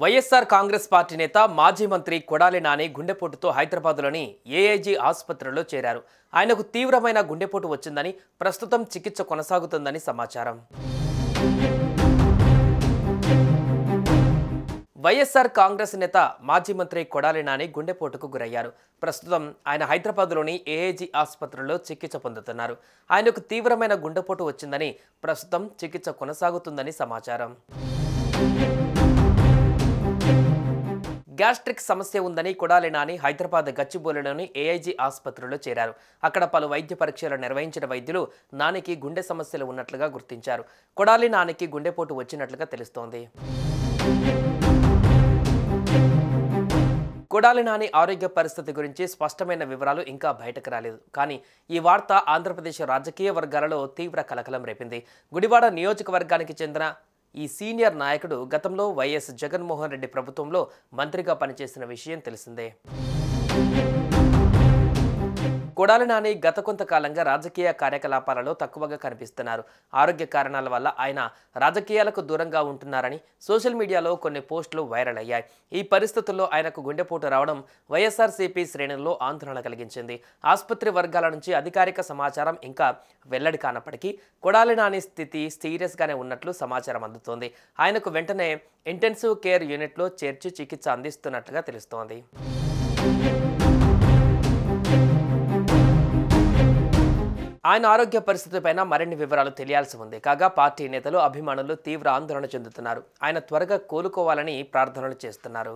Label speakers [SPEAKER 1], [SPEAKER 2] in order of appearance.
[SPEAKER 1] YSR Congress party నేత మాజీ మంత్రి కొడాలి నాని గుండెపోటుతో హైదరాబాద్లోని ఏఐజీ ఆసుపత్రిలో చేరారు. ఆయనకు తీవ్రమైన గుండెపోటు వచ్చిందని, ప్రస్తుతం చికిత్స కొనసాగుతుందని సమాచారం. వైఎస్ఆర్ కాంగ్రెస్ నేత మాజీ మంత్రి కొడాలి నాని గుండెపోటుకు గురయ్యారు. ప్రస్తుతం ఆయన హైదరాబాద్లోని ఏఐజీ ఆసుపత్రిలో చికిత్స పొందుతున్నారు. ఆయనకు తీవ్రమైన గుండెపోటు వచ్చిందని, ప్రస్తుతం చికిత్స కొనసాగుతుందని సమాచారం. గ్యాస్ట్రిక్ సమస్య ఉందని కొడాలి నాని హైదరాబాద్ గచ్చిబౌలిలోని ఏఐజీ ఆసుపత్రిలో చేరారు. అక్కడ పలు వైద్య పరీక్షలు నిర్వహించిన వైద్యులు నానికి గుండె సమస్యలు ఉన్నట్లుగా గుర్తించారు. కొడాలి నానికి గుండెపోటు వచ్చినట్లుగా తెలుస్తోంది. కొడాలి నాని ఆరోగ్య పరిస్థితి గురించి స్పష్టమైన వివరాలు ఇంకా బయటకు రాలేదు. కానీ ఈ వార్త ఆంధ్రప్రదేశ్ రాజకీయ వర్గాలలో తీవ్ర కలకలం రేపింది. గుడివాడ నియోజకవర్గానికి చెందిన ఈ సీనియర్ నాయకుడు గతంలో వైఎస్ జగన్మోహన్ రెడ్డి ప్రభుత్వంలో మంత్రిగా పనిచేసిన విషయం తెలిసిందే. కొడాలి నాని గత కొంతకాలంగా రాజకీయ కార్యకలాపాలలో తక్కువగా కనిపిస్తున్నారు. ఆరోగ్య కారణాల వల్ల ఆయన రాజకీయాలకు దూరంగా ఉంటున్నారని సోషల్ మీడియాలో కొన్ని పోస్టులు వైరల్ అయ్యాయి. ఈ పరిస్థితుల్లో ఆయనకు గుండెపోటు రావడం వైఎస్ఆర్సీపీ శ్రేణుల్లో ఆందోళన కలిగించింది. ఆసుపత్రి వర్గాల నుంచి అధికారిక సమాచారం ఇంకా వెల్లడి కానప్పటికీ కొడాలి నాని స్థితి సీరియస్గానే ఉన్నట్లు సమాచారం అందుతోంది. ఆయనకు వెంటనే ఇంటెన్సివ్ కేర్ యూనిట్లో చేర్చి చికిత్స అందిస్తున్నట్లుగా తెలుస్తోంది. ఆయన ఆరోగ్య పరిస్థితిపైన మరిన్ని వివరాలు తెలియాల్సి ఉంది. కాగా పార్టీ నేతలు, అభిమానులు తీవ్ర ఆందోళన చెందుతున్నారు. ఆయన త్వరగా కోలుకోవాలని ప్రార్థనలు చేస్తున్నారు.